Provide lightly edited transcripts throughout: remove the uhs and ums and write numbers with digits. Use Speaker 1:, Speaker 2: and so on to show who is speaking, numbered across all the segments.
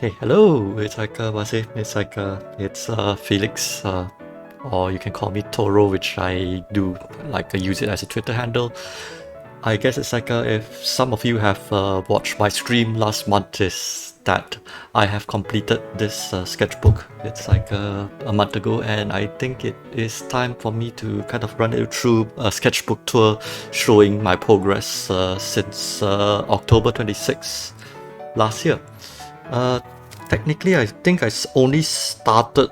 Speaker 1: Okay, hello. It's like what's it? It's like it's Felix, or you can call me Toro, which I do like use it as a Twitter handle. I guess it's like if some of you have watched my stream last month, is that I have completed this sketchbook. It's like a month ago, and I think it is time for me to kind of run it through a sketchbook tour, showing my progress since October 26th last year. Uh, Technically, I think only started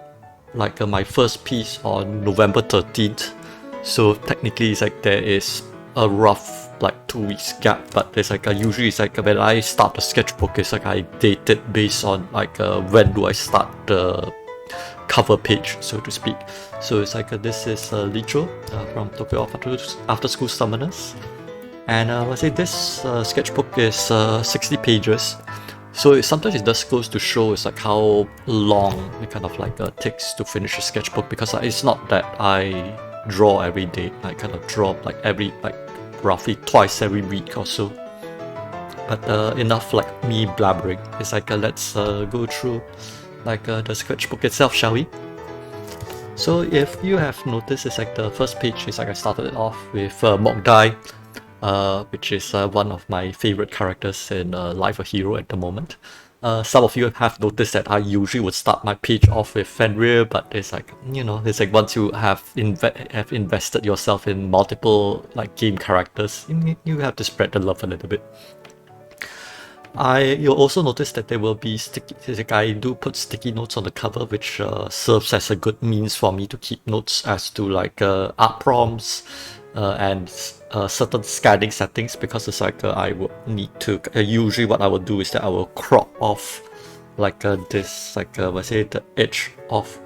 Speaker 1: like my first piece on November 13th. So technically, it's like there is a rough like 2 weeks gap. But it's like usually it's like when I start the sketchbook, it's like I date it based on like when do I start the cover page, so to speak. So it's like this is Licho from Tokyo After School Summoners, and I say this sketchbook is 60 pages. So sometimes it just goes to show it's like how long it kind of like takes to finish a sketchbook, because it's not that I draw every day. I kind of draw like roughly twice every week or so. But enough like me blabbering. It's like let's go through like the sketchbook itself, shall we? So if you have noticed, it's like the first page is like I started it off with Mokdai, which is one of my favorite characters in Life a Hero at the moment. Some of you have noticed that I usually would start my page off with Fenrir, but it's like, it's like once you have invested yourself in multiple like game characters, you have to spread the love a little bit. You'll also notice that there will be like I do put sticky notes on the cover, which serves as a good means for me to keep notes as to like art prompts, and certain scanning settings, because it's like I would need to usually what I will do is that I will crop off like this like let's say the edge of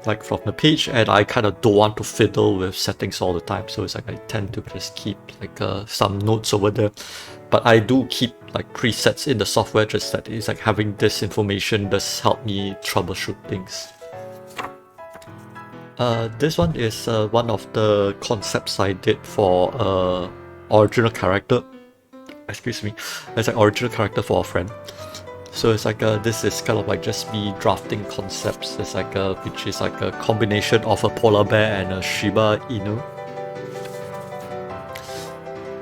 Speaker 1: like from the page, and I kind of don't want to fiddle with settings all the time, so it's like I tend to just keep like some notes over there. But I do keep like presets in the software, just that it's like having this information does help me troubleshoot things. This one is one of the concepts I did for original character. Excuse me, it's an original character for a friend. So it's like this is kind of like just me drafting concepts. It's like which is like a combination of a polar bear and a Shiba Inu.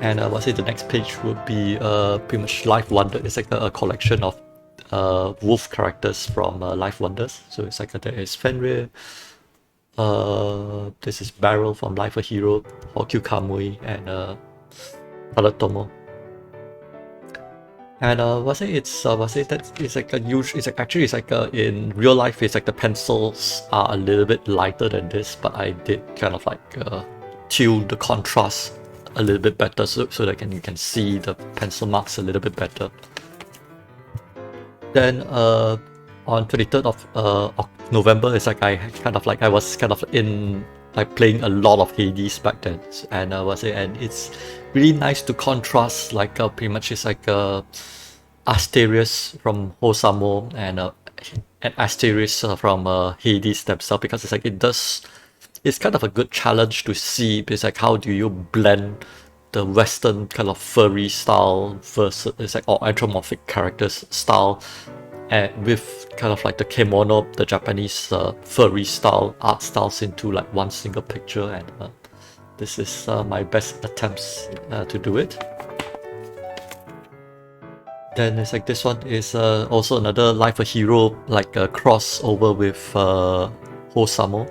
Speaker 1: And what's it? The next page would be pretty much Life Wonder. It's like a collection of wolf characters from Life Wonders. So it's like there is Fenrir. This is Barrel from Life a Hero, Hokyu Kamui, and Talatomo. And it's like a huge. It's like actually it's like in real life it's like the pencils are a little bit lighter than this, but I did kind of like tune the contrast a little bit better, so that you can see the pencil marks a little bit better. Then on 23rd of November, it's like I was kind of in like playing a lot of Hades back then, and and it's really nice to contrast like pretty much it's like Asterius from Hosamo and Asterius from Hades themselves, because it's like it's kind of a good challenge to see. It's like how do you blend the Western kind of furry style versus it's like or anthropomorphic characters style, and with kind of like the kimono, the Japanese furry style art styles into like one single picture, and this is my best attempts to do it. Then it's like this one is also another Life a Hero like a crossover with Hosamo,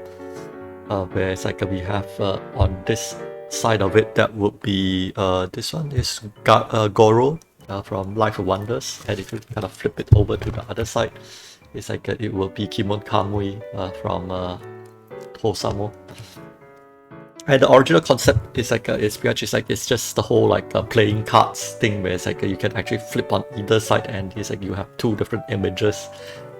Speaker 1: where it's like we have on this side of it that would be this one is Goro from Life of Wonders, and if you kind of flip it over to the other side, it's like it will be Kimon Kamui from Hosamo. And the original concept is like it's just the whole like playing cards thing, where it's like you can actually flip on either side, and it's like you have two different images,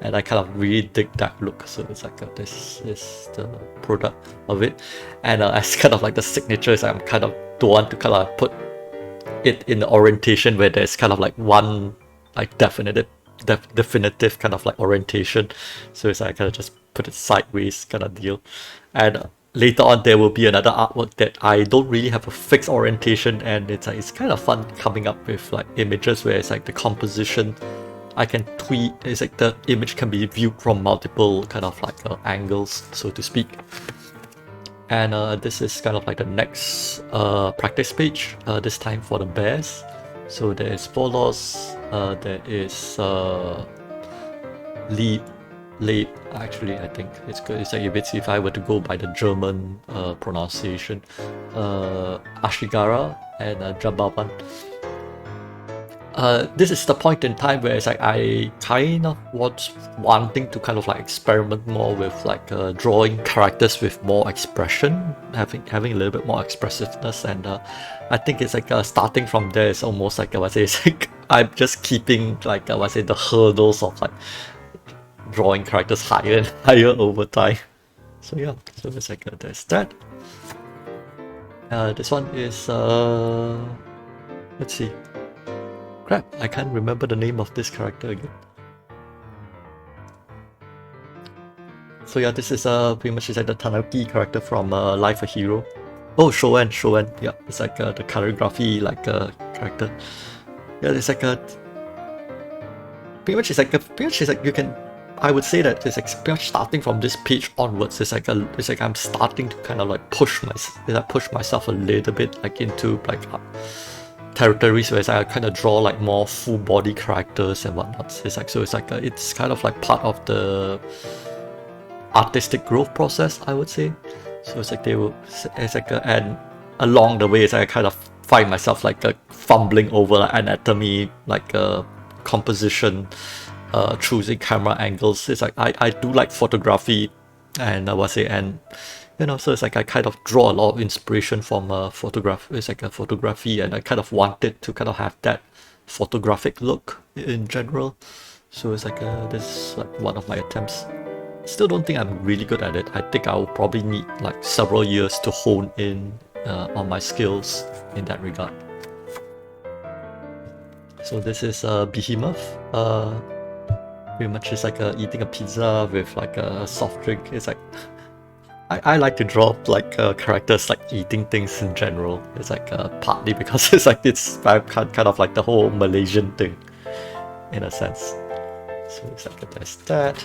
Speaker 1: and I kind of really dig that look. So it's like this is the product of it, and as kind of like the signature is I'm kind of don't want to kind of put it in the orientation where there's kind of like one like definitive kind of like orientation, so it's like I kind of just put it sideways kind of deal. And later on there will be another artwork that I don't really have a fixed orientation, and it's kind of fun coming up with like images where it's like the composition I can tweak. It's like the image can be viewed from multiple kind of like angles, so to speak. And this is kind of like the next practice page, this time for the bears. So there is Volos, there is Leap, actually I think it's good. It's like if I were to go by the German pronunciation, Ashigara and Jambaban. This is the point in time where it's like I kind of was wanting to kind of like experiment more with like drawing characters with more expression, having a little bit more expressiveness, and I think it's like starting from there is almost like I would say it's like I'm just keeping like I would say the hurdles of like drawing characters higher and higher over time. So yeah, so it's like there's that. This one is let's see. Crap, I can't remember the name of this character again. So yeah, this is pretty much like the Tanuki character from Life a Hero. Oh, Shoen, yeah, it's like the calligraphy like character. Yeah, it's like a pretty much you can. I would say that it's like pretty much starting from this page onwards. It's like I'm starting to kind of like push myself a little bit like into like territories where I kind of draw like more full body characters and whatnot. It's like it's kind of like part of the artistic growth process, I would say. So it's like and along the way, it's like I kind of find myself like fumbling over like anatomy, like composition, choosing camera angles. It's like I do like photography, and I would say, and you know, so it's like I kind of draw a lot of inspiration from it's like a photography, and I kind of wanted to kind of have that photographic look in general. So it's like this is like one of my attempts. Still don't think I'm really good at it. I think I'll probably need like several years to hone in on my skills in that regard. So this is Behemoth. Pretty much it's like eating a pizza with like a soft drink. It's like I like to draw like characters like eating things in general. It's like partly because it's like it's kind of like the whole Malaysian thing in a sense. So it's like there's that.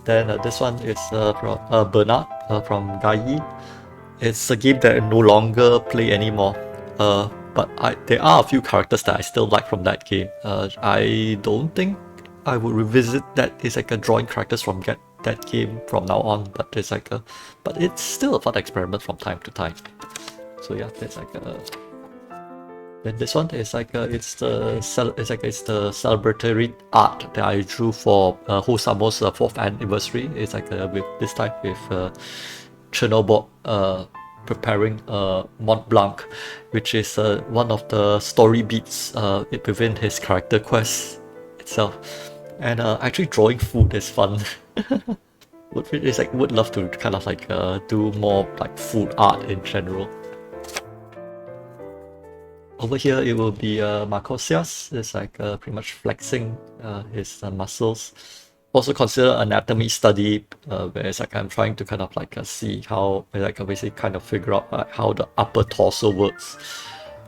Speaker 1: Then this one is from Bernard from Gai. It's a game that I no longer play anymore. But there are a few characters that I still like from that game. I don't think I would revisit that. It's like a drawing characters from that game from now on, but it's like but it's still a fun experiment from time to time. So yeah, there's like then this one is like it's the celebratory art that I drew for Hosamo's 4th anniversary. It's like with this time with Chernobyl preparing Mont Blanc, which is one of the story beats within his character quest itself. And actually drawing food is fun. Would love to kind of like do more like food art in general. Over here it will be Marcosias. It's like pretty much flexing his muscles. Also consider anatomy study, where it's like I'm trying to kind of like see how like basically kind of figure out how the upper torso works.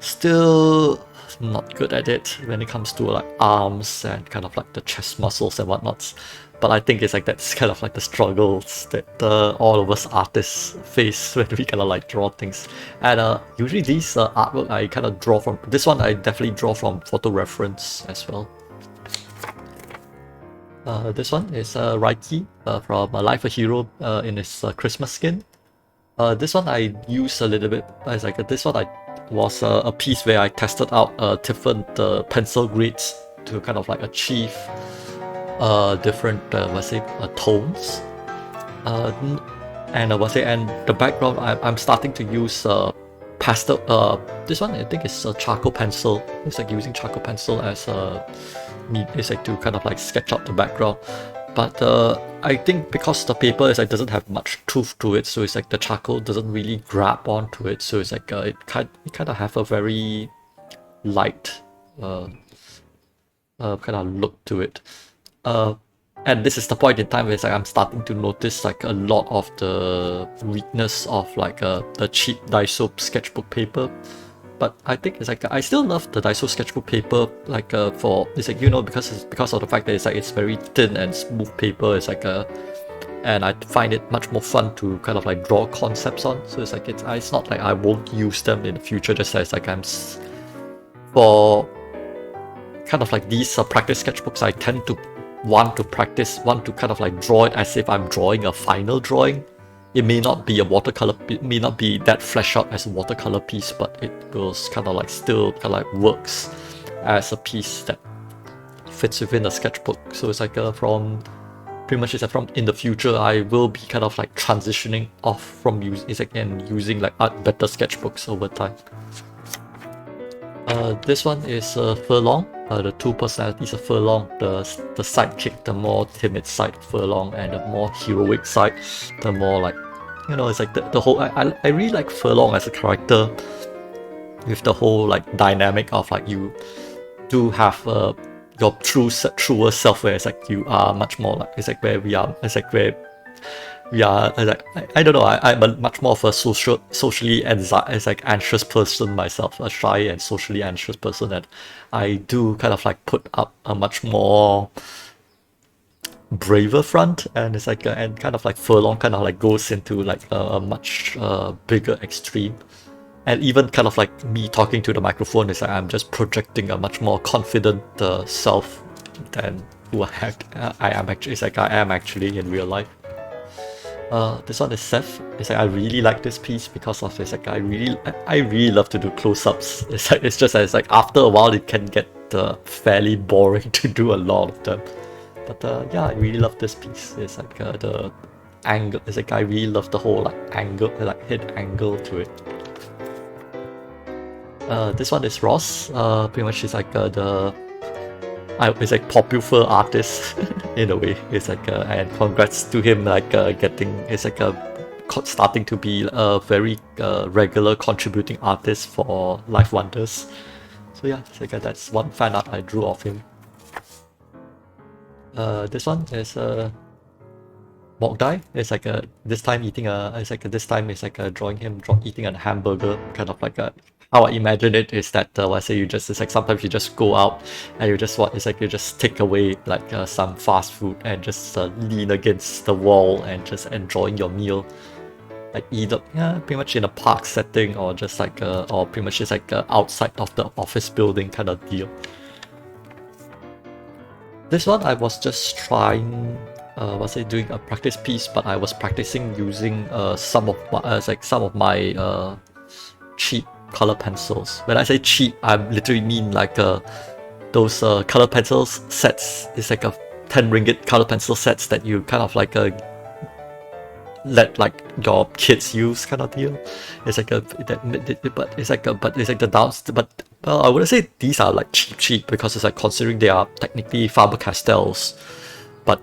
Speaker 1: Still not good at it when it comes to like arms and kind of like the chest muscles and whatnots. But I think it's like that's kind of like the struggles that all of us artists face when we kind of like draw things. And usually these artwork I kind of draw from. This one I definitely draw from photo reference as well. This one is Raiki from Life a Hero in his Christmas skin. This one I use a little bit. It's like this one was a piece where I tested out different pencil grades to kind of like achieve different let's say tones. And the background I'm starting to use pastel. This one I think is a charcoal pencil. It's like using charcoal pencil as it's like to kind of like sketch out the background. But I think because the paper is like doesn't have much truth to it, so it's like the charcoal doesn't really grab onto it. So it's like it kind of have a very light kind of look to it. And this is the point in time where it's like I'm starting to notice like a lot of the weakness of like the cheap Daiso sketchbook paper. but I think it's like I still love the Daiso sketchbook paper, like for it's like because of the fact that it's like it's very thin and smooth paper. It's like and I find it much more fun to kind of like draw concepts on. So it's like it's not like I won't use them in the future. Just as like for kind of like these practice sketchbooks, I tend to want to kind of like draw it as if I'm drawing a final drawing. It may not be a watercolor, it may not be that fleshed out as a watercolor piece, but it will kind of like still kind of like works as a piece that fits within a sketchbook. So it's like from pretty much it's like from in the future I will be kind of like transitioning off from using like better sketchbooks over time. This one is Furlong. The two personalities of Furlong, the sidekick, the more timid side of Furlong, and the more heroic side, the more like, you know, it's like the whole, I really like Furlong as a character, with the whole like dynamic of like you do have your truer self, where it's like you are much more like, it's like where we are, it's like where we are, like, I don't know, I'm a much more of a socially anxious person myself, a shy and socially anxious person, and I do kind of like put up a much more braver front, and it's like and kind of like Furlong kind of like goes into like a much bigger extreme. And even kind of like me talking to the microphone is like I'm just projecting a much more confident self than who I am actually. It's like I am actually in real life. This one is Seth. It's like I really like this piece because of it's like I really love to do close-ups. It's just that it's like after a while it can get fairly boring to do a lot of them. But yeah, I really love this piece. It's like the angle. It's like I really love the whole like angle, like head angle to it. This one is Ross. Pretty much it's like it's like popular artist in a way. It's like and congrats to him like starting to be a very regular contributing artist for Life Wonders. So yeah, it's like that's one fan art I drew of him. This one is Mokdai. It's like this time drawing him eating a hamburger, kind of like how I imagine it is that it's like sometimes you just go out and you just you just take away like some fast food and just lean against the wall and just enjoying your meal, like either pretty much in a park setting or just like or pretty much just like outside of the office building kind of deal. This one I was just trying doing a practice piece, but I was practicing using some of my cheap color pencils. When I say cheap, I literally mean like those color pencils sets. It's like a 10 ringgit color pencil sets that you kind of like let like your kids use kind of deal. It's like I wouldn't say these are like cheap because it's like considering they are technically Faber-Castells. But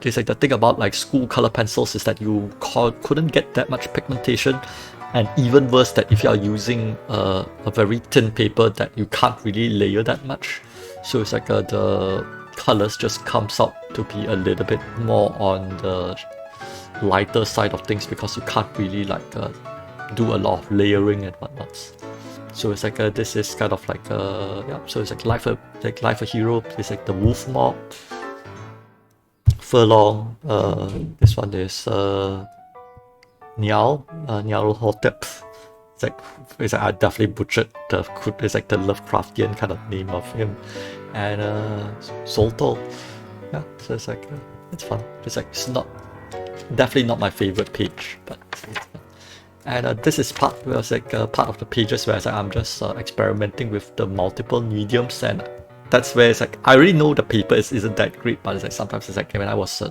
Speaker 1: it's like the thing about like school color pencils is that you couldn't get that much pigmentation, and even worse that if you are using a very thin paper that you can't really layer that much. So it's like the colors just comes out to be a little bit more on the lighter side of things because you can't really like do a lot of layering and whatnot. So it's like this is kind of like so it's like Life a Hero. It's like the Wolf Mob, Furlong. This one is Nyarl Hotep. It's like I definitely butchered it's like the Lovecraftian kind of name of him, and Zoltol. Yeah, so it's like it's fun. It's like it's definitely not my favorite page, but it's fun. And this is part of the pages where I'm just experimenting with the multiple mediums, and that's where it's like I already know the paper isn't that great, but it's like sometimes it's like when I was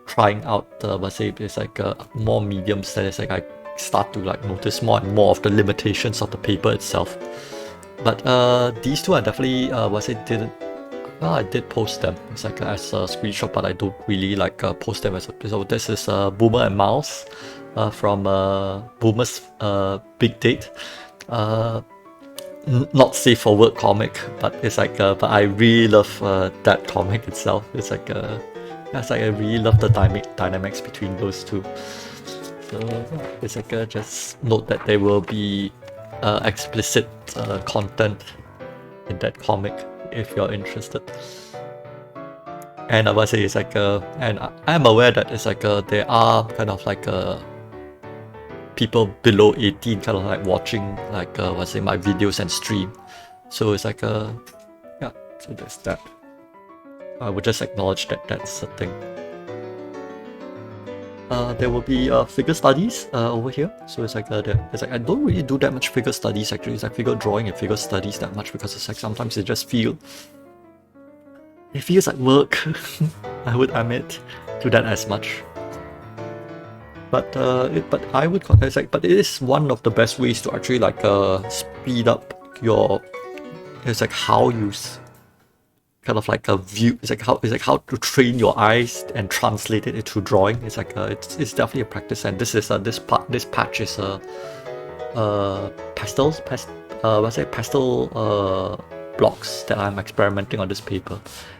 Speaker 1: trying out it's like more mediums, then it's like I start to like notice more and more of the limitations of the paper itself. But these two are definitely I did post them. It's like as a screenshot, but I don't really like post them as a. So this is Boomer and Miles from Boomer's Big Date. Not safe for work comic, but it's like but I really love that comic itself. It's like I really love the dynamics between those two. So it's like just note that there will be explicit content in that comic if you're interested. And I must say it's like and I'm aware that it's like there are kind of like people below 18 kind of like watching like my videos and stream. So it's like yeah, so there's that. I would just acknowledge that that's a thing. There will be figure studies over here. So it's like it's like I don't really do that much figure studies actually. It's like figure drawing and figure studies that much because it's like sometimes it feels like work. I would admit to that as much. But I would it's like, but it is one of the best ways to actually like speed up your. It's like how you kind of like a view. It's like how to train your eyes and translate it into drawing. It's like it's definitely a practice. And this is this patch is pastel blocks that I'm experimenting on this paper,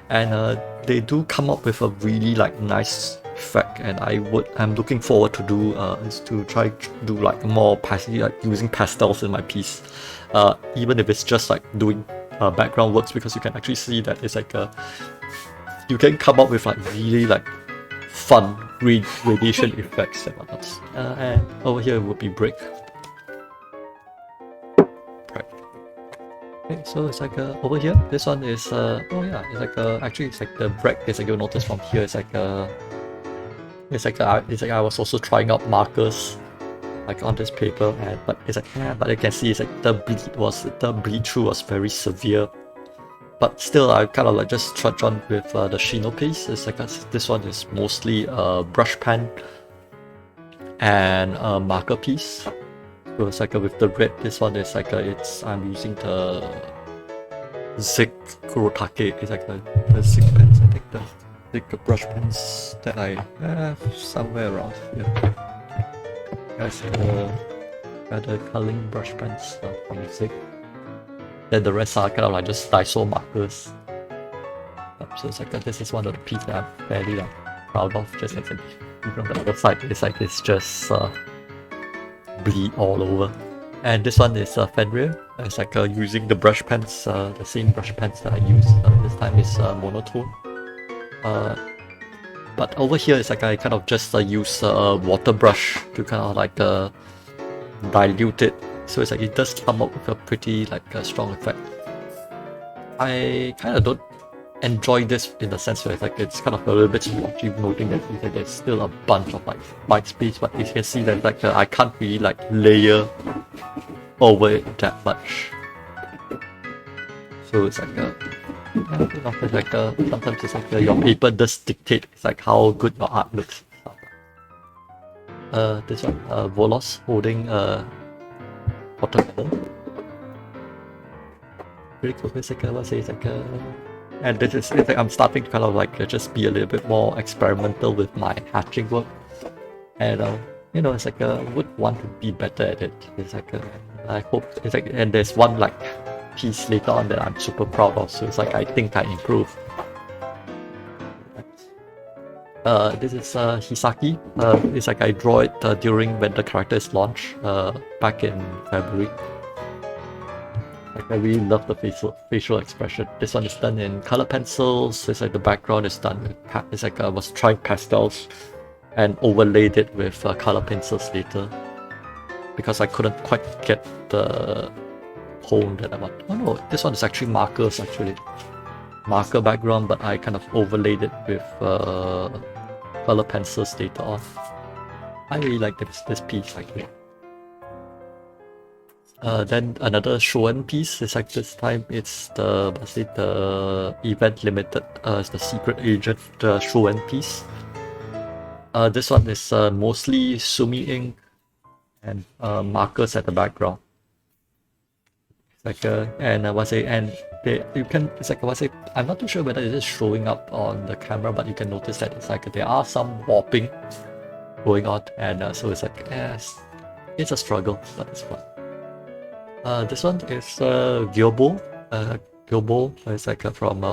Speaker 1: and they do come up with a really like nice effect. And I'm looking forward to do is to try to do like more like using pastels in my piece, even if it's just like doing background works, because you can actually see that it's like you can come up with like really like fun radiation effects and whatnot. And over here would be brick. Okay, so it's like over here, this one is oh yeah, it's like actually it's like the brick is like, you'll notice from here it's like I was also trying out markers like on this paper, and but it's like but you can see it's like the bleed through was very severe. But still, I kind of like just trudge on with the Shino piece. It's like this one is mostly brush pen and a marker piece. So it's like with the red, this one is like I'm using the Zig Kurotake. It's like the Zig pens. I think the Zig brush pens that I have somewhere around here. Guys, the coloring brush pens from Zig. Then the rest are kind of like just Daiso markers. So it's like this is one of the pieces that I'm fairly like proud of. Just like from the other side, it's like it's just bleed all over. And this one is Fenrir. It's like using the brush pens, the same brush pens that I use. This time is monotone. But over here it's like I kind of just use a water brush to kind of like dilute it. So it's like it does come up with a pretty like strong effect. I kind of don't enjoy this in the sense where it's like it's kind of a little bit splotchy, noting that there's still a bunch of like white space, but you can see that like I can't really like layer over it that much. So it's like it's like sometimes it's like your paper does dictate it's like how good your art looks. This one, Volos holding watercolor. Pretty cool. It's like and this is it's like I'm starting to kind of like just be a little bit more experimental with my hatching work, and you know, it's like would want to be better at it. It's like I hope it's like, and there's one like piece later on that I'm super proud of. So it's like I think I improved. This is Hisaki. It's like I draw it during when the character is launched back in February. Like I really love the facial expression. This one is done in color pencils. It's like the background is done with it's like I was trying pastels and overlaid it with color pencils later because I couldn't quite get the tone that I want. Oh no, this one is actually markers actually. Marker background, but I kind of overlaid it with color pencils later on. I really like this piece actually. Then another Shonen piece is like this time it's the event limited. It's the secret agent Shonen piece. This one is mostly Sumi ink and markers at the background. It's like and you can, it's like I'm not too sure whether it is showing up on the camera, but you can notice that it's like there are some warping going on, and so it's like it's a struggle, but it's fun. This one is Gyobo. Gyobo is like from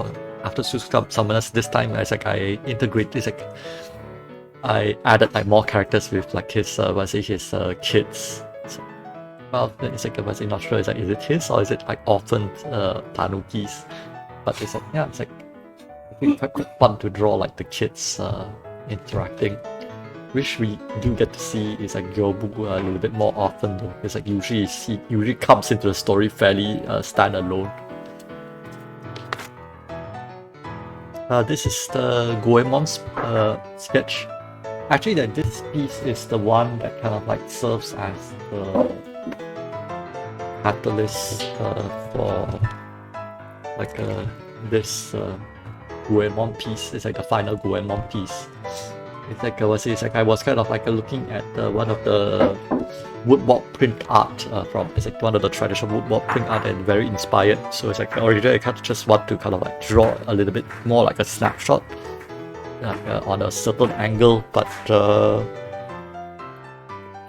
Speaker 1: after Summoners. This time it's like I integrate. It's like I added like more characters with like his his kids. So well, it's like I was not sure, is it his or is it like orphaned Tanuki's? But it's like, yeah, it's like quite fun to draw like the kids interacting. Which we do get to see is like Gyobu a little bit more often though. It's like usually comes into the story fairly standalone. This is the Goemon's sketch. Actually, this piece is the one that kind of like serves as the catalyst for like this Goemon piece. It's like the final Goemon piece. It's like I was kind of like looking at one of the woodblock print art from, it's like one of the traditional woodblock print art and very inspired. So it's like originally I kind of just want to kind of like draw a little bit more like a snapshot on a certain angle, but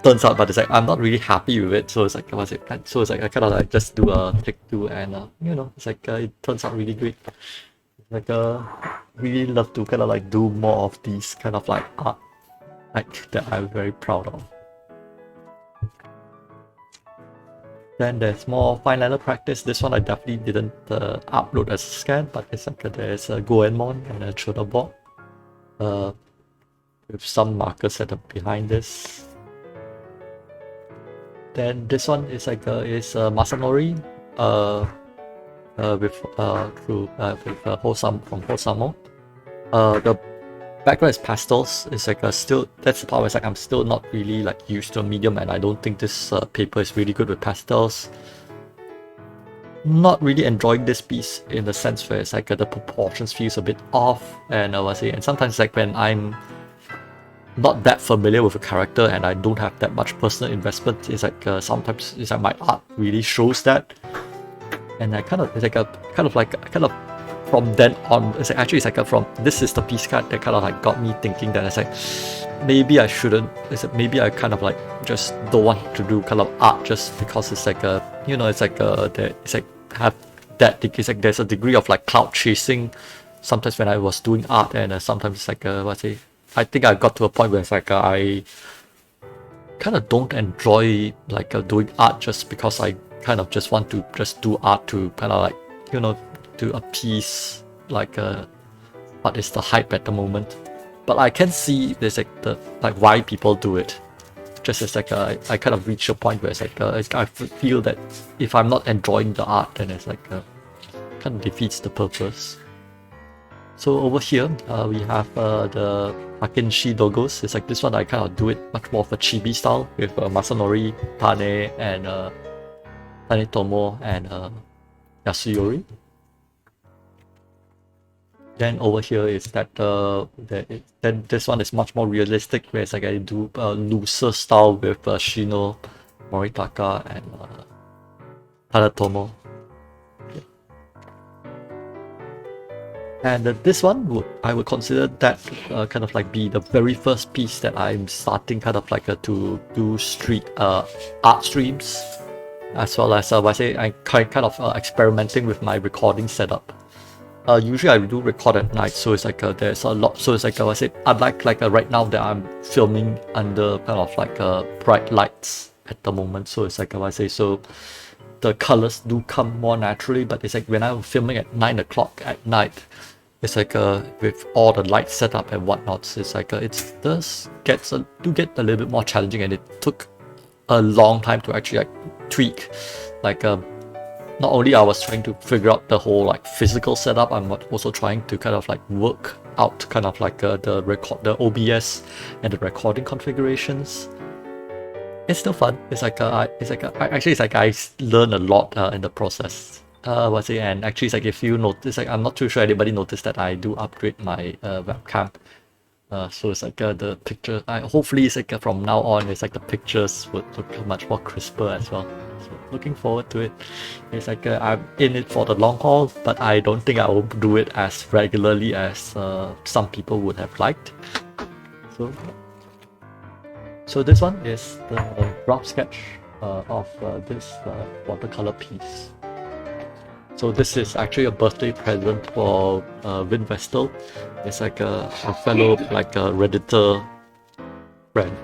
Speaker 1: turns out, but it's like I'm not really happy with it. So it's like so it's like I kind of like just do a take two and you know, it's like it turns out really great. Like really love to kind of like do more of these kind of like art like that I'm very proud of. Then there's more fine liner practice. This one I definitely didn't upload as a scan, but it's like there's a Goemon and a Chotobok with some markers set up behind this. Then this one is like is Masanori with Hosam from Hosamo. The background is pastels. It's like still, that's the part where it's like I'm still not really like used to a medium, and I don't think this paper is really good with pastels. Not really enjoying this piece in the sense where it's like the proportions feels a bit off, and and sometimes like when I'm not that familiar with a character and I don't have that much personal investment, it's like sometimes it's like my art really shows that. And I kind of, it's like from then on, it's like, actually it's like from this is the piece card that kind of like got me thinking that it's like maybe I shouldn't, it's like maybe I kind of like just don't want to do kind of art just because it's like you know, it's like it's like have that, it's like there's a degree of like cloud chasing sometimes when I was doing art, and sometimes it's like I think I got to a point where it's like I kind of don't enjoy like doing art just because I kind of just want to just do art to kind of like, you know, to appease like what is the hype at the moment. But I can see there's like why people do it. Just as like I kind of reach a point where it's like I feel that if I'm not enjoying the art, then it's like kind of defeats the purpose. So over here we have the Akenshi logos. It's like this one I kind of do it much more of a chibi style with Masanori, Tane, and Tanetomo and Yasuyori. Then over here is that then this one is much more realistic, where it's like I do looser style with Shino, Moritaka, and Tanetomo. And this one I would consider that kind of like be the very first piece that I'm starting kind of like to do street art streams, as well as I'm kind of experimenting with my recording setup. Usually I do record at night, so it's like there's a lot. So it's like unlike like right now that I'm filming under kind of like bright lights at the moment. So it's like so the colors do come more naturally. But it's like when I'm filming at 9 o'clock at night, it's like with all the lights set up and whatnot, so it's like it does get a little bit more challenging, and it took a long time to actually like tweak. Like not only I was trying to figure out the whole like physical setup, I'm also trying to kind of like work out kind of like the OBS and the recording configurations. It's still fun. It's like I learn a lot in the process. And actually it's like if you notice, like I'm not too sure anybody noticed that I do upgrade my webcam. So it's like the picture, hopefully it's like from now on it's like the pictures would look much more crisper as well. So looking forward to it. It's like I'm in it for the long haul, but I don't think I will do it as regularly as some people would have liked. So this one is the rough sketch of this watercolor piece. So this is actually a birthday present for Vin Vestal. It's like a fellow like a Redditor friend,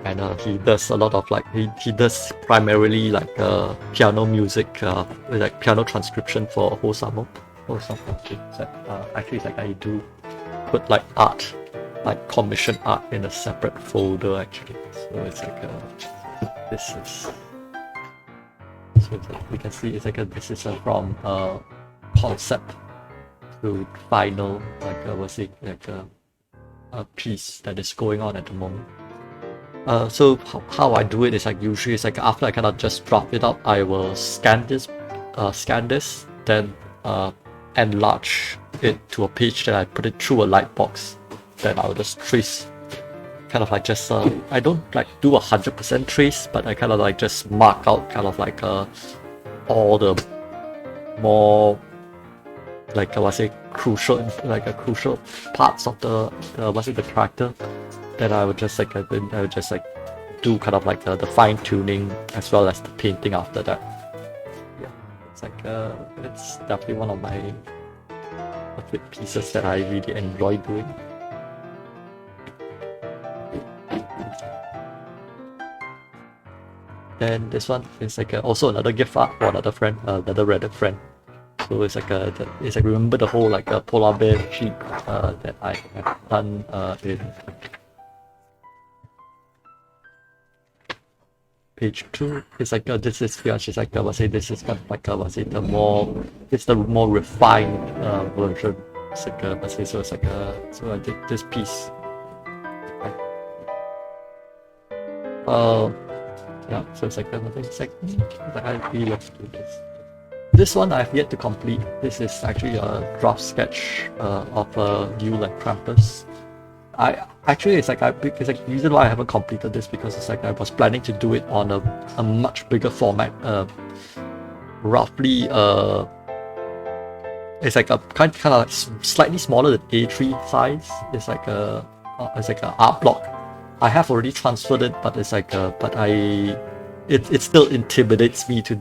Speaker 1: and he does a lot of like he does primarily like piano music, with like piano transcription for Hosamu. Actually, it's like I do put like art, like commission art in a separate folder actually. So it's like this is. So it's like, we can see it's like this is from concept to final, like what's it, like a piece that is going on at the moment. So how I do it is like usually it's like after I kind of just drop it out, I will scan this, then enlarge it to a page that I put it through a light box. Then I'll just trace, kind of like just I don't like do 100% trace, but I kind of like just mark out kind of like all the more like crucial parts of the the character. Then I would just like do kind of like the fine tuning as well as the painting after that. Yeah, it's like it's definitely one of my favorite pieces that I really enjoy doing. Then this one is like also another gift art for another friend, another Reddit friend. So it's like remember the whole like polar bear sheep that I have done in page 2. It's like this is this is kind of like the more refined version. It's like so it's like so I did this piece. Yeah, so it's like another thing. I really love to do this. This one I've yet to complete. This is actually a draft sketch of Yule and Krampus. It's like the reason why I haven't completed this because it's like I was planning to do it on a much bigger format, roughly it's like a kind of like slightly smaller than A3 size. It's like a art block. I have already transferred it, but it's like it still intimidates me to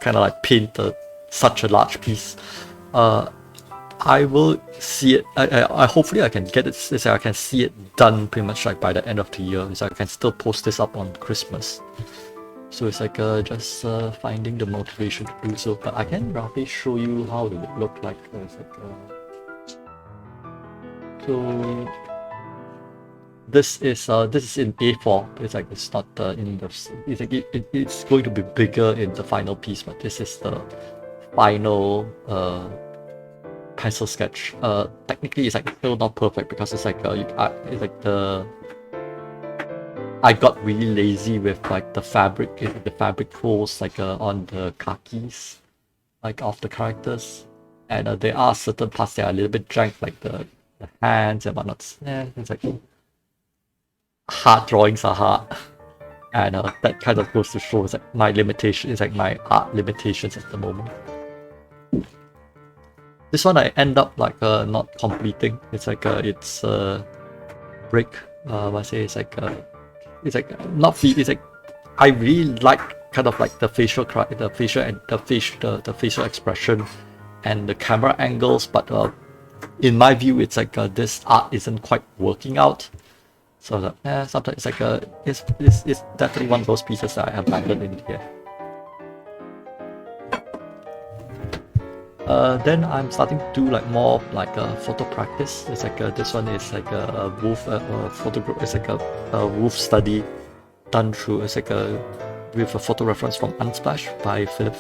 Speaker 1: kind of like paint such a large piece. I will see it. I hopefully I can get it. So I can see it done pretty much like by the end of the year. So I can still post this up on Christmas. So it's like just finding the motivation to do so. But I can roughly show you how it would look like. So this is in A4. It's like it's not in the. It's like it's going to be bigger in the final piece, but this is the final pencil sketch. Technically it's like still not perfect because it's like it's like I got really lazy with like the fabric folds like on the khakis like of the characters, and there are certain parts that are a little bit jank, like the hands and whatnot. It's like hard drawings are hard, and that kind of goes to show it's like my limitation is like my art limitations at the moment. This one I end up like not completing. It's like it's break. It's like not it's like I really like kind of like the facial expression and the camera angles, but in my view it's like this art isn't quite working out. So sometimes it's like it's definitely one of those pieces that I abandoned in here. Then I'm starting to do like more like photo practice. It's like this one is like a wolf photograph. It's like a wolf study done through. It's like with a photo reference from Unsplash by Philip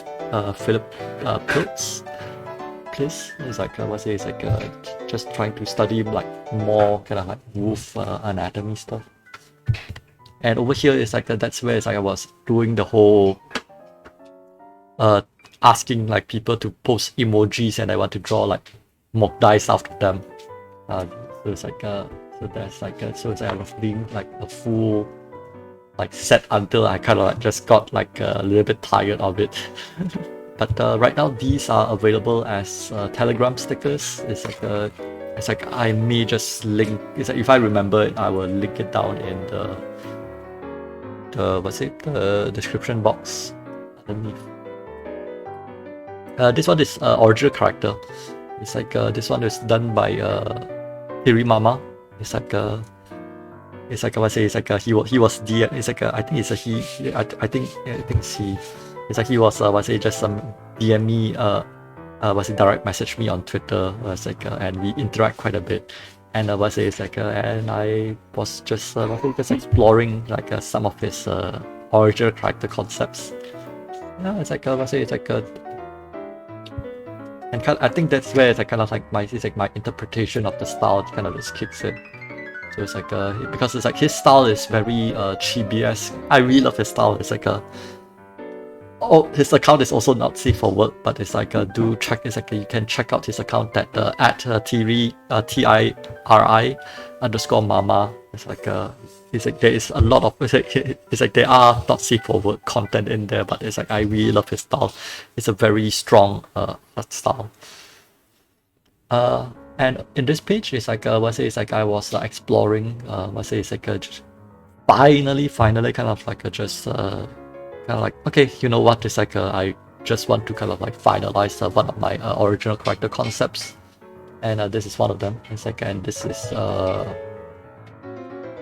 Speaker 1: Piltz. It's like it's like just trying to study like more kind of like wolf anatomy stuff. And over here is like that's where it's like I was doing the whole asking like people to post emojis, and I want to draw like mock dice after them. So it's like so that's like so it's like I was being like a full like set until I kind of like just got like a little bit tired of it. But right now these are available as Telegram stickers. It's like I may just link. It's like if I remember it, I will link it down in the description box underneath. This one is original character. It's like this one is done by Mama. It's like it's like I was say, it's like he was the it's like I think it's a he. I think it's he. It's like he was was say just some DM me was it direct message me on Twitter, was like and we interact quite a bit. And was it's like and I was just just exploring like some of his original character concepts. Yeah, it's like was it's like and I think that's where it's like kind of like my interpretation of the style kind of just kicks in. So it's like because it's like his style is very chibi-esque. I really love his style. It's like oh, his account is also not safe for work, but it's like do check. It's like you can check out his account at TIRI underscore mama. It's like there is a lot of it's like there are not safe for work content in there, but it's like I really love his style. It's a very strong style. And in this page, it's like it's like I was exploring. It's like finally kind of like just kind of like, okay, you know what? It's like I just want to kind of like finalize one of my original character concepts, and this is one of them. It's like, and this is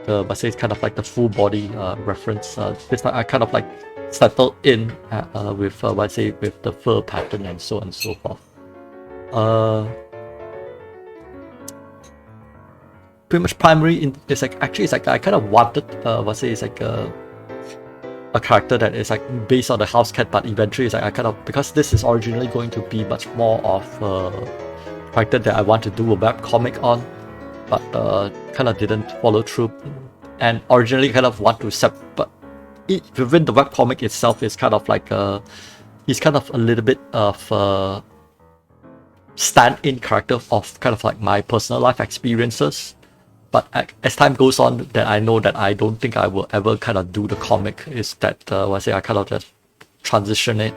Speaker 1: it's kind of like the full body reference. This I kind of like settled in with with the fur pattern and so on and so forth. Pretty much primary it's like actually it's like I kind of wanted it's like a character that is like based on the house cat, but eventually it's like I kind of, because this is originally going to be much more of a character that I want to do a web comic on, but kind of didn't follow through, and originally kind of want to but within the web comic itself is kind of like he's kind of a little bit of stand-in character of kind of like my personal life experiences. But as time goes on, that I know that I don't think I will ever kind of do the comic. Is that I kind of just transition it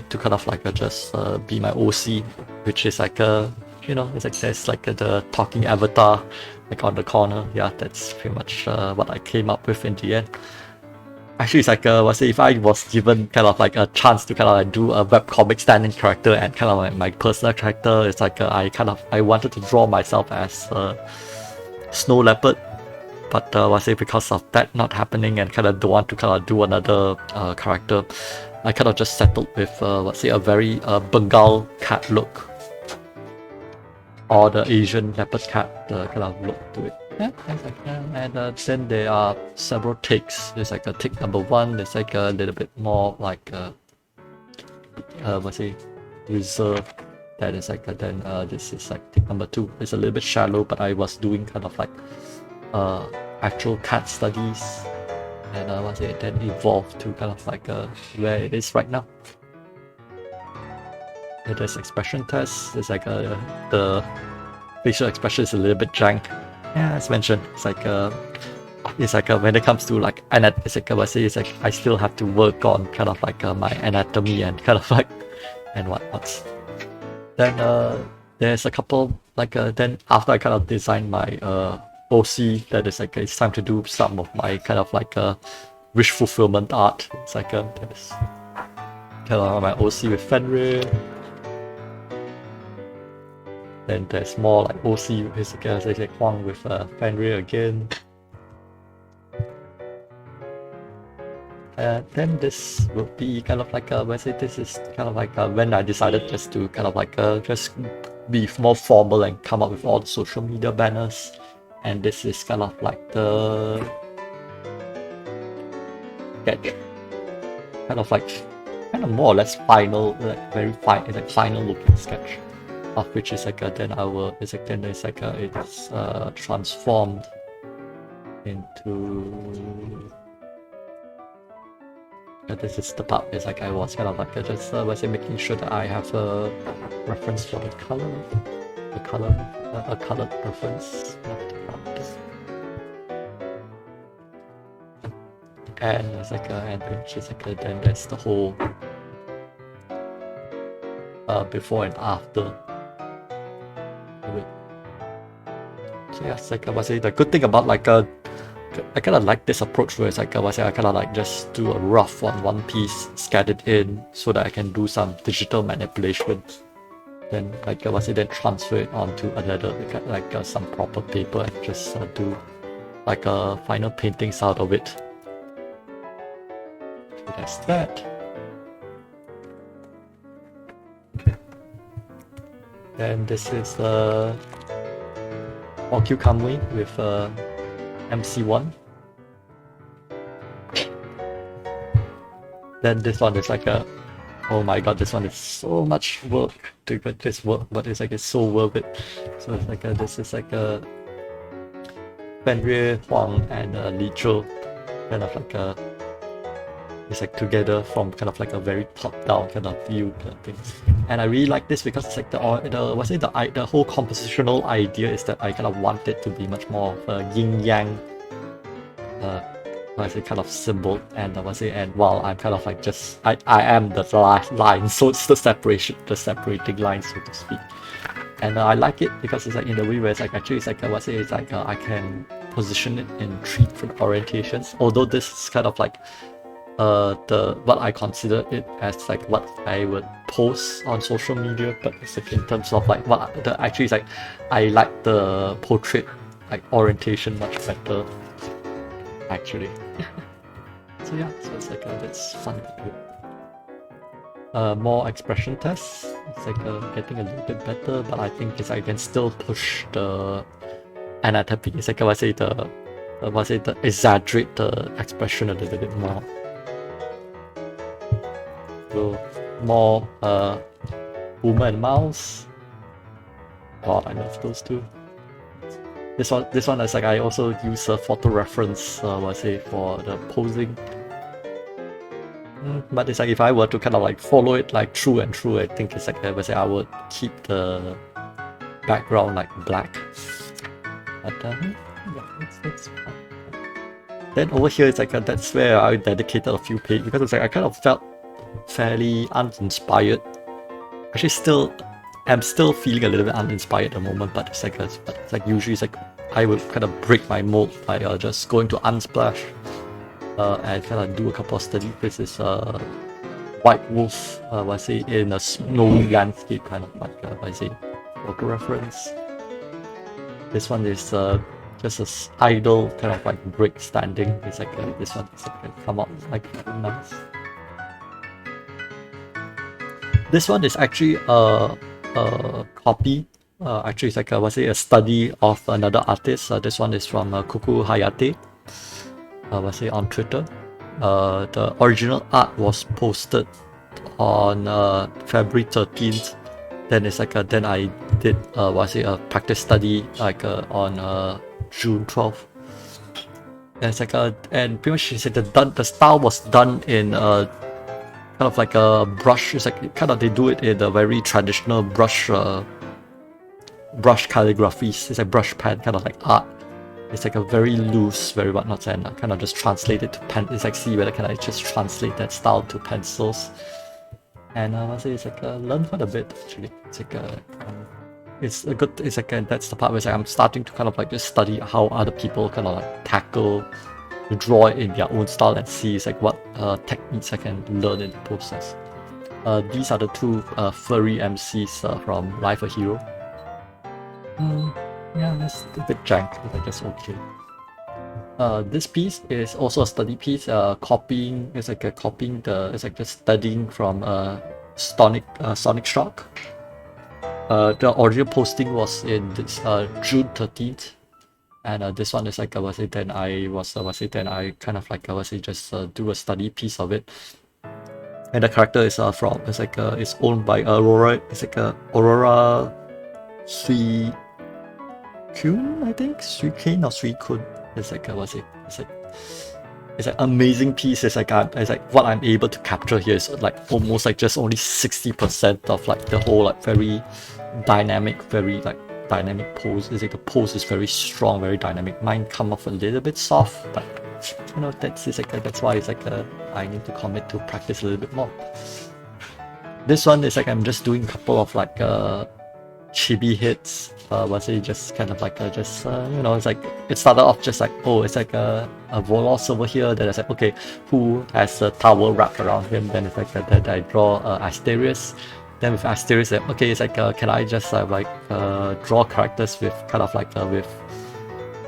Speaker 1: to kind of like just be my OC, which is like you know, it's like there's like the talking avatar like on the corner. Yeah, that's pretty much what I came up with in the end. Actually, it's like if I was given kind of like a chance to kind of like do a webcomic stand-in character and kind of like my personal character, it's like I wanted to draw myself as Snow Leopard, but because of that not happening and kind of don't want to kind of do another character, I kind of just settled with a very Bengal cat look, or the Asian leopard cat kind of look to it. Yeah, and then there are several takes. There's like a take number 1. There's like a little bit more like reserved. That is like then this is like take number 2. It's a little bit shallow, but I was doing kind of like actual cat studies, and then evolved to kind of like where it is right now. There's expression tests. There's like the facial expression is a little bit jank. Yeah, as mentioned, it's like when it comes to like it's like I still have to work on kind of like my anatomy and kind of like and whatnot. Then there's a couple like then after I kind of designed my OC, that is like it's time to do some of my kind of like wish fulfillment art. It's like there's kind of my OC with Fenrir. Then there's more like OC with like Huang with Fenrir again. Then this will be kind of like this is kind of like when I decided just to kind of like just be more formal and come up with all the social media banners, and this is kind of like the kind of more or less final, like very fine, like final looking sketch, of which is like then it's transformed into. This is the part. It's like I was kind of like just making sure that I have a reference for the color, a colored reference of the font. And it's like and it's like then there's the whole before and after. So yeah, it's like the good thing about like I kind of like this approach where it's like I kind of like just do a rough one piece, scan it in so that I can do some digital manipulation. Then like then transfer it onto another like some proper paper and just do like a final paintings out of it. So that's that. Then this is Okyu Kamui with MC1. Then this one is like a, oh my god, this one is so much work to put this work, but it's like it's so worth it. So it's like this is like a Fenrir, Huang, and Li Zhou, kind of like a, it's like together from kind of like a very top-down kind of view kind of thing. And I really like this because it's like the whole compositional idea is that I kind of want it to be much more of a yin-yang kind of symbol, and and while I'm kind of like just I am the line, so it's the separating line, so to speak. And I like it because it's like in the way where it's like actually it's like I can position it in 3 different orientations. Although this is kind of like what I consider it as like what I would post on social media, but it's like in terms of like what the actually is like I like the portrait like orientation much better actually. So yeah, so it's like that's fun to do. More expression tests. It's like getting a little bit better, but I think it's I can still push the anatomy. It's like the exaggerate the expression a little bit more. So more Woman and Mouse. God, I love those two. This one is like I also use a photo reference for the posing. But it's like if I were to kind of like follow it like through and through, I think it's like I would keep the background like black. But yeah, that's fun. Then over here it's like that's where I dedicated a few pages because it's like I kind of felt fairly uninspired. Actually, I'm still feeling a little bit uninspired at the moment, but it's like usually it's like I would kind of break my mold by just going to Unsplash and kind of do a couple of study. This is White Wolf, in a snowy landscape kind of like photo reference. This one is just a idle kind of like brick standing. It's like this one is like come out like very nice. This one is actually a copy. Actually, it's like a study of another artist. This one is from Kuku Hayate. On Twitter. The original art was posted on February 13th. Then it's like then I did a practice study like on June 12th. And it's like and pretty much she said the style was done in kind of like a brush. It's like kind of they do it in a very traditional brush calligraphy. It's like brush pen kind of like art. It's like a very loose, very whatnot, and I kind of just translate it to pen. It's like see whether can I just translate that style to pencils. And it's like learn quite a bit actually. It's like it's a good. It's like that's the part where it's like I'm starting to kind of like just study how other people kind of like tackle, draw it in their own style and see it's like what techniques I can learn in the process. These are the two furry MCs from Life a Hero. Yeah, that's a bit jank, but I guess okay. This piece is also a study piece. Copying it's like just studying from Sonic Shock. The original posting was in this June 13th, and this one is like then I kind of like just do a study piece of it. And the character is it's owned by Aurora. It's like Aurora Sui Kun, I think Sui Kun or Sui Kun. It's like it's like amazing piece. It's like what I'm able to capture here is like almost like just only 60% of like the whole like very dynamic pose. It's like the pose is very strong, very dynamic. Mine come off a little bit soft, but you know that's why it's like I need to commit to practice a little bit more. This one is like I'm just doing a couple of like chibi hits. Just kind of like it's like it started off just like it's like a Volos over here. Then it's like okay, who has a towel wrapped around him? Then it's like that I draw Asterius. Then with Asterius, okay, it's like can I just draw characters with kind of like with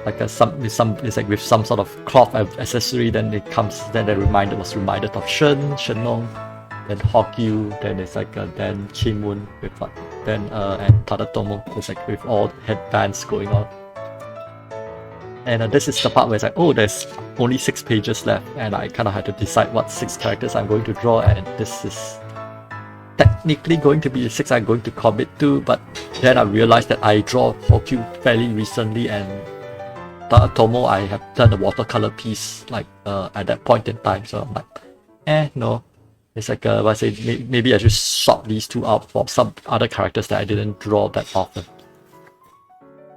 Speaker 1: like a some it's like with some sort of cloth accessory. Then it comes. Then the reminder was reminded of Shenong, then Hokyu. Then it's like then Chimun with like then and Tadatomo. It's like with all headbands going on. And this is the part where it's like, oh, there's only 6 pages left, and I kind of had to decide what 6 characters I'm going to draw, and this is technically going to be the 6 I'm going to commit to, but then I realized that I draw Hokyu fairly recently, and Tomo I have done a watercolor piece like at that point in time, so I'm like, no. It's like, I say, maybe I just swap these 2 out for some other characters that I didn't draw that often.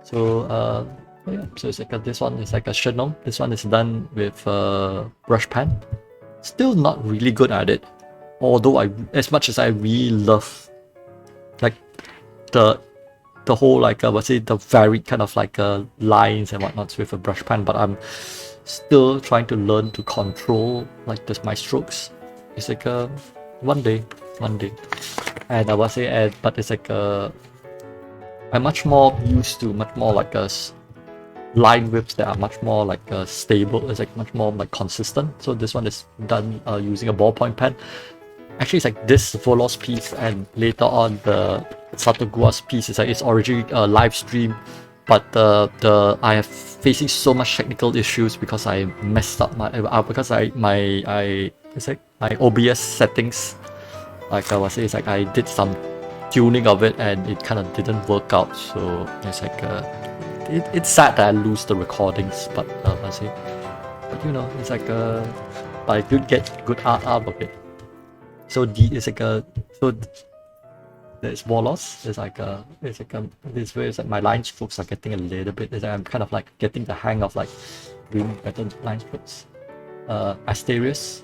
Speaker 1: So, yeah, so it's like this one is like a Shenong. This one is done with brush pen. Still not really good at it. Although as much as I really love like the whole like the varied kind of like lines and whatnots with a brush pen, but I'm still trying to learn to control like my strokes. It's like one day, and I was say, but it's like I'm much more used to much more like line whips that are much more like stable. It's like much more like consistent. So this one is done using a ballpoint pen. Actually, it's like this Volos piece, and later on the Satogua's piece is like it's originally a live stream, but I have facing so much technical issues because I messed up it's like my OBS settings. Like I was saying, it's like I did some tuning of it and it kind of didn't work out. So it's like it's sad that I lose the recordings, but I say, but you know, it's like but I did get good art out of it. So it's like so there's Volos. It's like this way. It's like my line strokes are getting a little bit. It's like I'm kind of like getting the hang of like doing better line strokes. Asterius.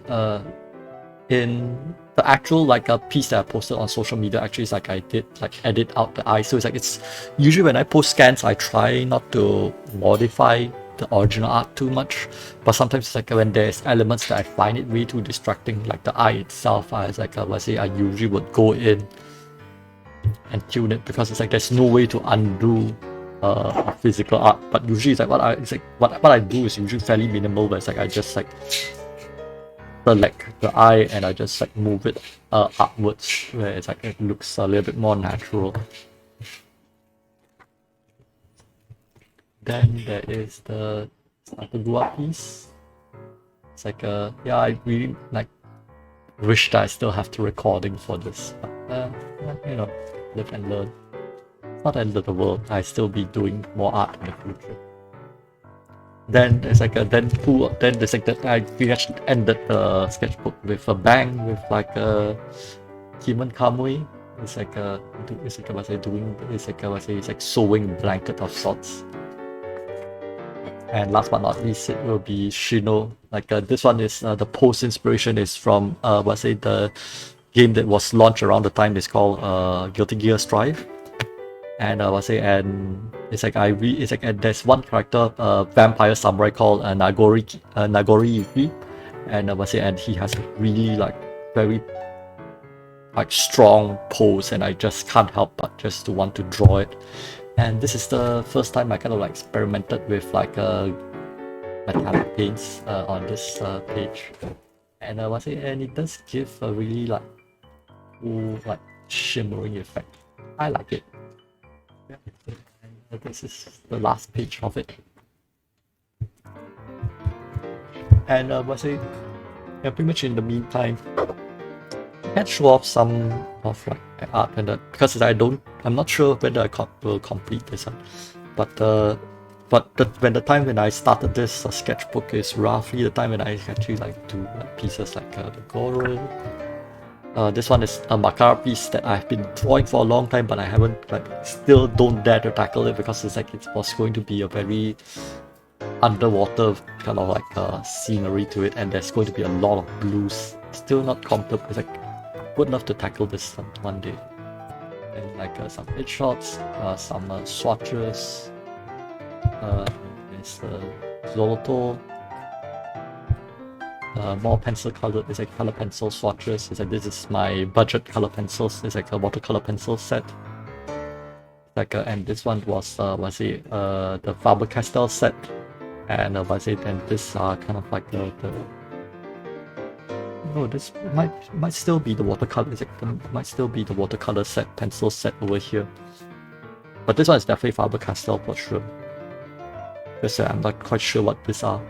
Speaker 1: In the actual like a piece that I posted on social media, actually it's like I did like edit out the eye. So it's like it's usually when I post scans, I try not to modify the original art too much, but sometimes it's like when there's elements that I find it way too distracting, like the eye itself, I usually would go in and tune it, because it's like there's no way to undo a physical art. But usually it's like what I do is usually fairly minimal, but it's like I just like select the eye and I just like move it upwards, where it's like it looks a little bit more natural. Then there is the Satagua piece. It's like yeah, I really like wish that I still have the recording for this, but you know, live and learn. It's not the end of the world. I still be doing more art in the future. Then there's like then there's like that we actually ended the sketchbook with a bang with like a Kiman Kamui. It's like it's like sewing blanket of sorts. And last but not least, it will be Shino. Like this one is the post inspiration is from the game that was launched around the time. It's called Guilty Gear Strive. And and it's like and there's one character, vampire samurai called Nagori Yuki, and and he has a really like very like strong pose, and I just can't help but just to want to draw it. And this is the first time I kind of like experimented with like metallic paints on this page, and and it does give a really like cool like shimmering effect. I like it. Yeah. And this is the last page of it. And yeah, pretty much in the meantime, I can show off some of like my art, and because I'm not sure whether I will complete this one, but when the time when I started this sketchbook is roughly the time when I actually like do like pieces like the Goro. This one is a Makara piece that I've been drawing for a long time, but I haven't still don't dare to tackle it, because it's like it was going to be a very underwater kind of like scenery to it, and there's going to be a lot of blues. Still not comfortable. It's like would love to tackle this one day. And like some headshots, some swatches. There's Zoloto. More pencil colored. It's like color pencil swatches. It's like this is my budget color pencils. It's like a watercolor pencil set. Like and this one was the Faber-Castell set. And what's it? And this are kind of like the no, this might still be the watercolor. Might still be the watercolor set, pencil set over here. But this one is definitely Faber-Castell for sure. Because I'm not quite sure what these are.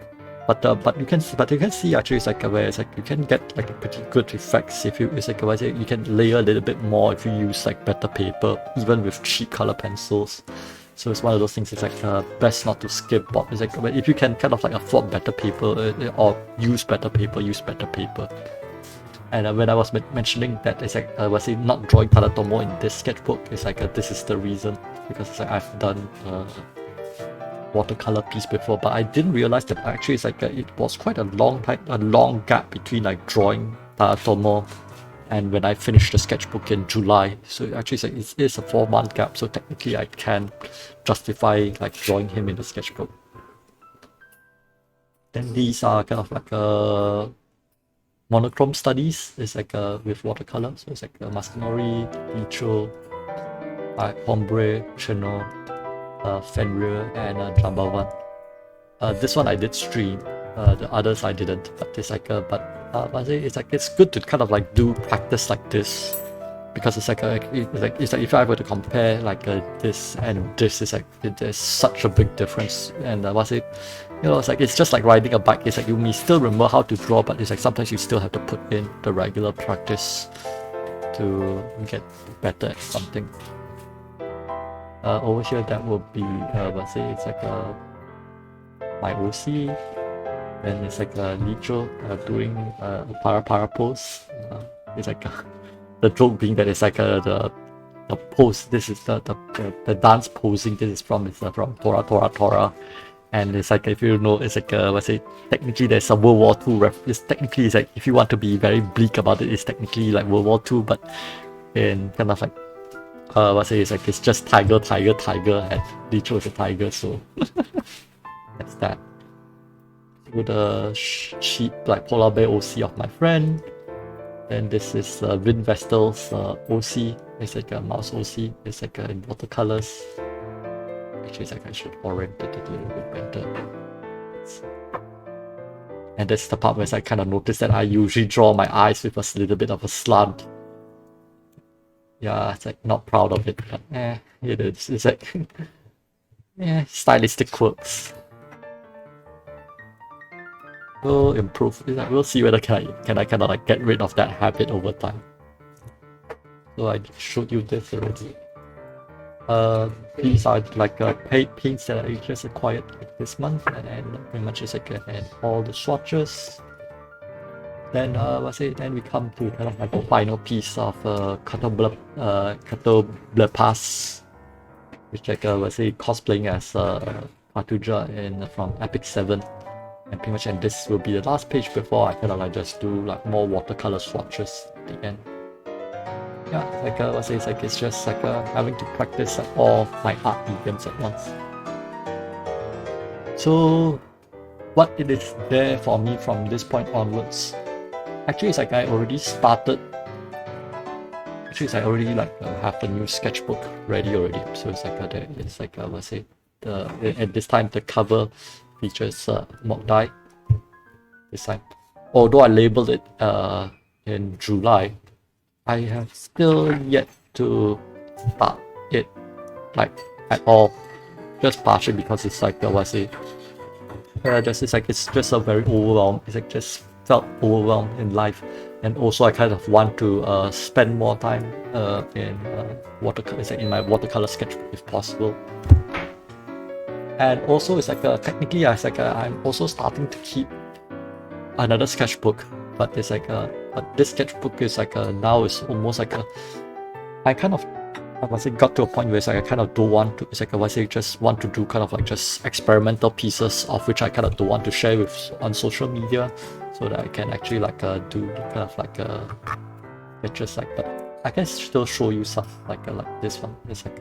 Speaker 1: But you can see actually it's like where it's like you can get like a pretty good effects if you it's like you can layer a little bit more if you use like better paper, even with cheap color pencils. So it's one of those things. It's like best not to skip. But it's like if you can kind of like afford better paper or use better paper, use better paper. And when I was mentioning that it's like was it not drawing Talatomo in this sketchbook, it's like this is the reason, because it's like I've done watercolor piece before, but I didn't realize that actually it's like it was quite a long gap between like drawing Talatomo and when I finished the sketchbook in July. So actually it's a 4-month gap, so technically I can justify like drawing him in the sketchbook. Then these are kind of like monochrome studies. It's like with watercolor, so it's like Mascanori, Dicho, Ombre, Chino, Fenrir, and Jambavan. This one I did stream, the others I didn't. But it's like it's good to kind of like do practice like this, because it's like if I were to compare like this and this, is like there's such a big difference. And it's just like riding a bike. It's like you may still remember how to draw, but it's like sometimes you still have to put in the regular practice to get better at something. Over here that will be it's like my OC, and it's like Licho doing para pose. It's like the joke being that it's like the pose. This is the dance posing. This is from Tora. And it's like, if you know, it's like technically there's a World War II reference. Technically it's like, if you want to be very bleak about it, it's technically like World War II, but in kind of like it's like it's just tiger, and Licho is a tiger, so that's that. With a sheep like polar bear OC of my friend. Then this is Vin Vestal's OC. It's like a mouse OC. It's like in watercolors. Actually, it's like I should orientate it a little bit better. And this is the part where I kind of noticed that I usually draw my eyes with a little bit of a slant. Yeah, it's like not proud of it, but it is. It's like stylistic quirks. We'll improve. We'll see whether can I kind of like get rid of that habit over time. So I showed you this already. These are like paid paints that I just acquired this month, and pretty much is like and all the swatches. Then then we come to kind of like the final piece of Cateau Pass, which like cosplaying as Patuja from Epic 7. And pretty much, and this will be the last page before I kind of like just do like more watercolor swatches at the end. Yeah, it's just like having to practice all my art mediums at once. So what it is there for me from this point onwards, actually it's like I already started. Actually, it's like I already like have the new sketchbook ready already. So it's like it's like at this time the cover features mock die this time. Although I labeled it in July, I have still yet to start it like at all, just partially because it's like it's just a very overwhelmed. It's like just felt overwhelmed in life, and also I kind of want to spend more time in watercolor. It's like in my watercolor sketchbook if possible. And also it's like technically I'm also starting to keep another sketchbook, but it's like but this sketchbook is like now is almost like I kind of got to a point where it's like I kind of don't want to. It's like just want to do kind of like just experimental pieces of which I kind of don't want to share with on social media, so that I can actually like do kind of like sketches like. But I can still show you stuff like this one. It's like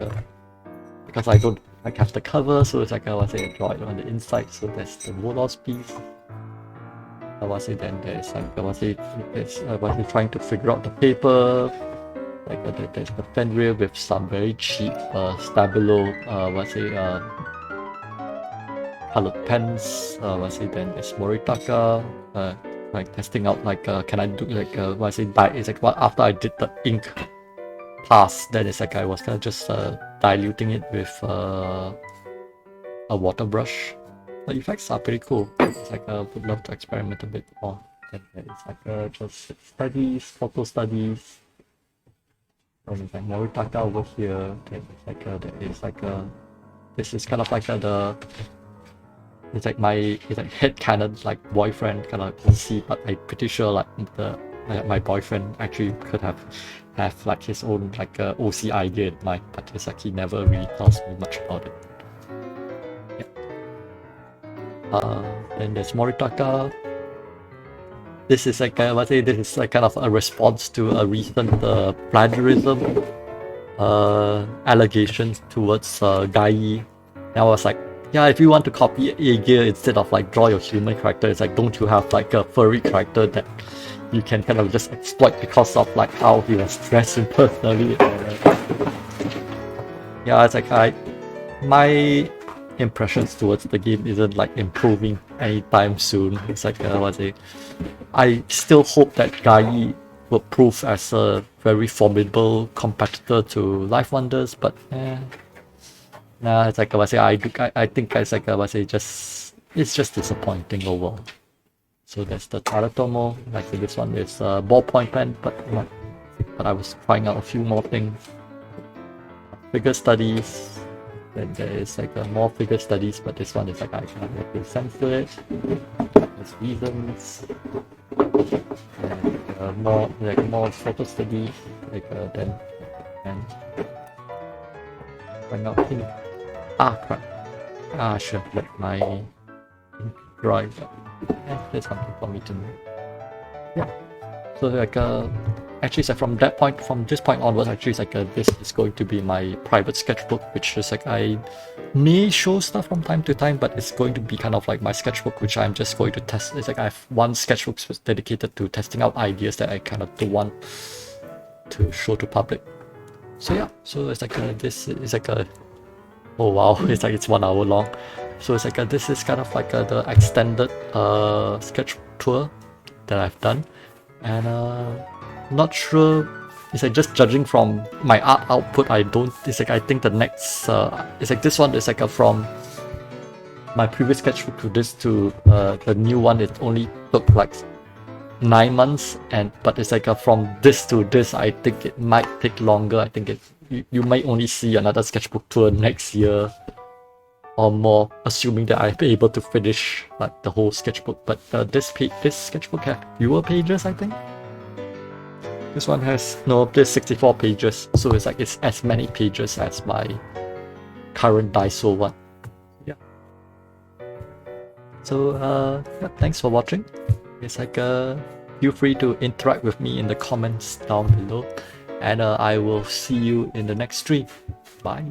Speaker 1: because I don't like have the cover, so it's like I draw it on the inside. So there's the Wolos piece. Then there's like trying to figure out the paper. Like there's the Fenrir with some very cheap Stabilo colored pens. What's it then? There's Moritaka. Like testing out like can I do like what's it? It's like what after I did the ink pass, then it's like I was kind of just diluting it with a water brush. The effects are pretty cool. It's like I would love to experiment a bit more. Then it's like just studies, photo studies. And it's like Moritaka over here. Then it's like there is like this is kind of like the it's like head canon like boyfriend kind of OC, but I'm pretty sure like my boyfriend actually could have like his own like OC idea in mind, but it's like he never really tells me much about it. Then there's Moritaka. This is like this is like kind of a response to a recent plagiarism allegations towards Gai. And I was like, yeah, if you want to copy Aegir instead of like draw your human character, it's like don't you have like a furry character that you can kind of just exploit because of like how he was dressed personally. Yeah, it's like my impressions towards the game isn't like improving anytime soon. It's like I still hope that Gai will prove as a very formidable competitor to Life Wonders, but nah, it's like I think it's like it's just disappointing overall. So there's the Taratomo, like this one is a ballpoint pen, but I was trying out a few more things. Figure studies, then there is like more figure studies, but this one is like I can't make sense to it. There's reasons, and more photo studies, then and bring out ink. Crap. I should have let my ink dry. There's something for me to know. Yeah. So like actually so from this point onwards, actually it's like this is going to be my private sketchbook, which is like I may show stuff from time to time, but it's going to be kind of like my sketchbook, which I'm just going to test. It's like I have one sketchbook dedicated to testing out ideas that I kind of don't want to show to public. So yeah, so it's like this is like oh wow, it's like it's 1 hour long. So it's like this is kind of like the extended sketch tour that I've done, and not sure. It's like just judging from my art output, I don't. It's like I think the next it's like this one is like from my previous sketchbook to this to the new one. It only took like 9 months, but it's like from this to this, I think it might take longer. I think you might only see another sketchbook tour next year or more, assuming that I'm able to finish like the whole sketchbook. But this sketchbook has fewer pages, I think. This one has there's 64 pages, so it's like it's as many pages as my current Daiso one. Yeah. So yeah, thanks for watching. It's like feel free to interact with me in the comments down below, and I will see you in the next stream. Bye.